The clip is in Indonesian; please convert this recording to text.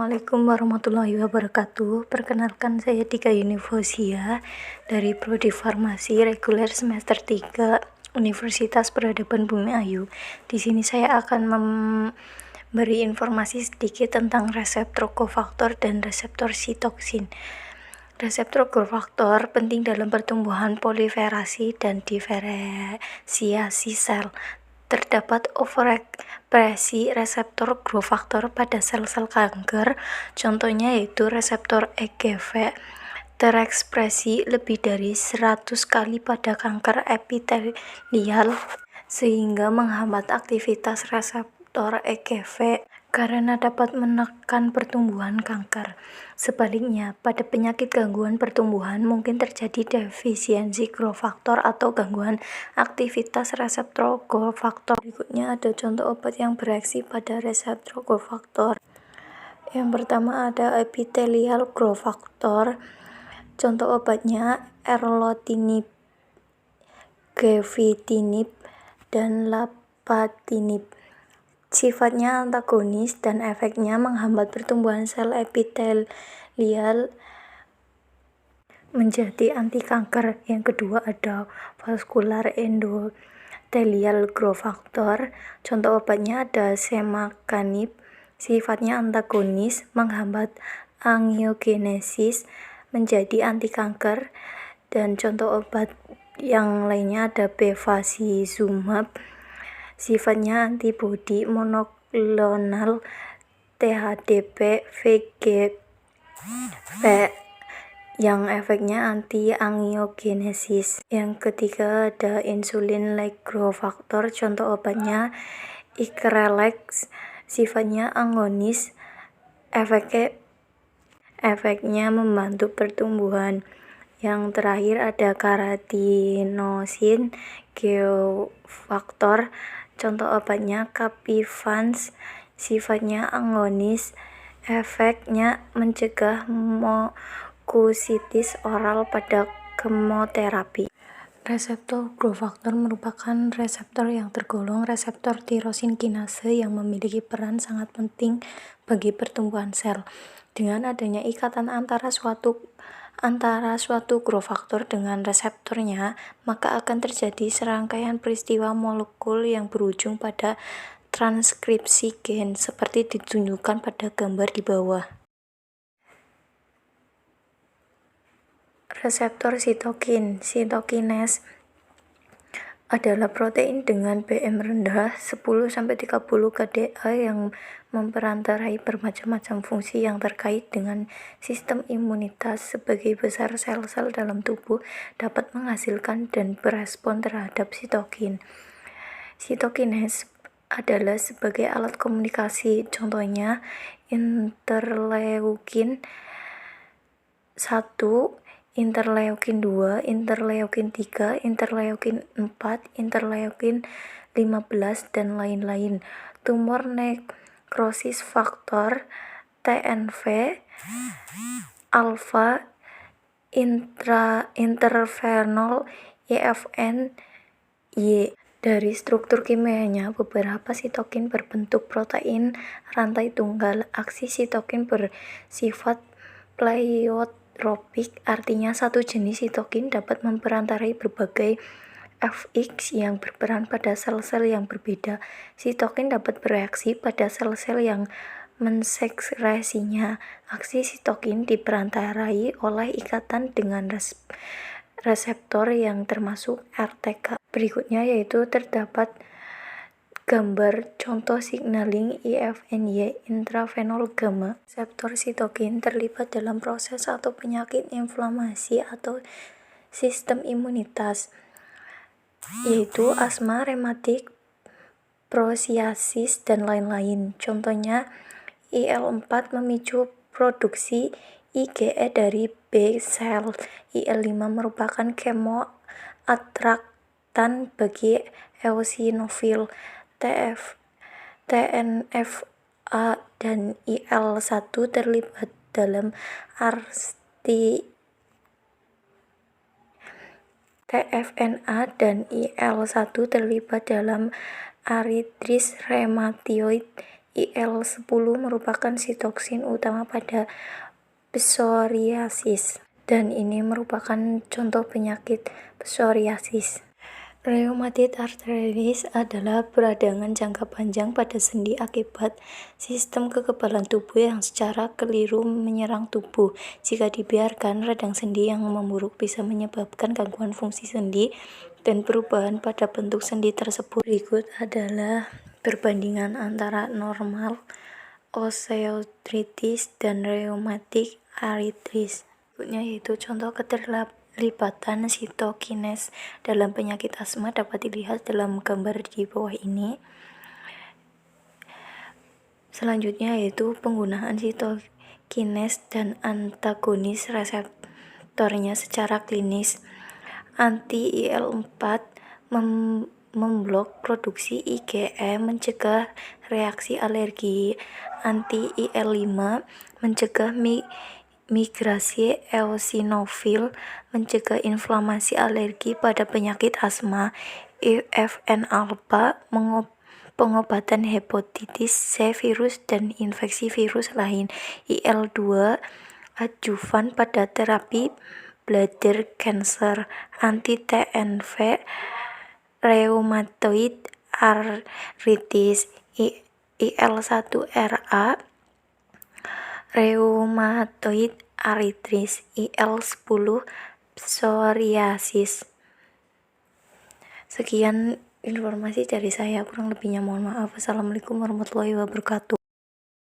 Assalamualaikum warahmatullahi wabarakatuh. Perkenalkan, saya Tika Yunifosia dari Prodi Farmasi reguler semester 3 Universitas Peradaban Bumi Ayu. Di sini saya akan memberi informasi sedikit tentang reseptor kofaktor dan reseptor sitoksin. Reseptor kofaktor penting dalam pertumbuhan proliferasi dan diferensiasi sel. Terdapat overekspresi reseptor growth factor pada sel-sel kanker, contohnya yaitu reseptor EGF terekspresi lebih dari 100 kali pada kanker epitelial, sehingga menghambat aktivitas reseptor EGF karena dapat menekan pertumbuhan kanker. Sebaliknya, pada penyakit gangguan pertumbuhan mungkin terjadi defisiensi growth factor atau gangguan aktivitas reseptor growth factor. Berikutnya ada contoh obat yang bereaksi pada reseptor growth factor. Yang pertama ada epithelial growth factor. Contoh obatnya erlotinib, gefitinib, dan lapatinib. Sifatnya antagonis dan efeknya menghambat pertumbuhan sel epitelial menjadi anti kanker. Yang kedua ada vascular endothelial growth factor. Contoh obatnya ada semakanib. Sifatnya antagonis, menghambat angiogenesis menjadi anti kanker. Dan contoh obat yang lainnya ada bevacizumab. Sifatnya antibodi monoklonal THDP VEGF yang efeknya anti-angiogenesis. Yang ketiga ada insulin-like growth factor. Contoh obatnya Ikrelex. Sifatnya agonis, efeknya membantu pertumbuhan. Yang terakhir ada keratinosin growth factor. Contoh obatnya Capivans. Sifatnya agonis, efeknya mencegah mukosidtis oral pada kemoterapi. Reseptor growth factor merupakan reseptor yang tergolong reseptor tirosin kinase yang memiliki peran sangat penting bagi pertumbuhan sel. Dengan adanya ikatan antara suatu growth factor dengan reseptornya, maka akan terjadi serangkaian peristiwa molekul yang berujung pada transkripsi gen seperti ditunjukkan pada gambar di bawah. Reseptor sitokin. Sitokinase adalah protein dengan BM rendah 10-30 kDa yang memperantarai bermacam-macam fungsi yang terkait dengan sistem imunitas. Sebagai besar sel-sel dalam tubuh dapat menghasilkan dan berespon terhadap sitokin. Sitokinase adalah sebagai alat komunikasi, contohnya interleukin 1, interleukin 2, interleukin 3, interleukin 4, interleukin 15, dan lain-lain. Tumor necrosis factor TNF alpha, interferon IFN Y. Dari struktur kimianya, beberapa sitokin berbentuk protein rantai tunggal. Aksi sitokin bersifat pleiotropik, artinya satu jenis sitokin dapat memperantarai berbagai Fx yang berperan pada sel-sel yang berbeda. Sitokin dapat bereaksi pada sel-sel yang mensekresinya. Aksi sitokin diperantarai oleh ikatan dengan reseptor yang termasuk RTK. Berikutnya yaitu terdapat gambar contoh signaling IFNY intravenol gamma. Reseptor sitokin terlibat dalam proses atau penyakit inflamasi atau sistem imunitas, yaitu asma, rematik, psoriasis, dan lain-lain. Contohnya IL-4 memicu produksi IgE dari B sel. IL-5 merupakan kemoatraktan bagi eosinofil. TNF-A dan IL-1 terlibat dalam TFNA dan IL-1 terlibat dalam artritis reumatoid. IL-10 merupakan sitoksin utama pada psoriasis, dan ini merupakan contoh penyakit psoriasis. Rheumatoid arthritis adalah peradangan jangka panjang pada sendi akibat sistem kekebalan tubuh yang secara keliru menyerang tubuh. Jika dibiarkan, radang sendi yang memburuk bisa menyebabkan gangguan fungsi sendi dan perubahan pada bentuk sendi tersebut. Berikut adalah perbandingan antara normal osteoartritis dan rheumatic arthritis. Berikutnya yaitu contoh keterlibatan sitokines dalam penyakit asma dapat dilihat dalam gambar di bawah ini. Selanjutnya yaitu penggunaan sitokines dan antagonis reseptornya secara klinis. Anti-IL-4 memblok produksi IgE, mencegah reaksi alergi. Anti-IL-5 mencegah migrasi eosinofil, mencegah inflamasi alergi pada penyakit asma. IFN-alpha pengobatan hepatitis C virus dan infeksi virus lain. IL-2 adjuvan pada terapi bladder cancer. Anti-TNF rheumatoid arthritis. IL-1RA rheumatoid arthritis. IL-10 psoriasis. Sekian informasi dari saya, kurang lebihnya mohon maaf. Wassalamualaikum warahmatullahi wabarakatuh.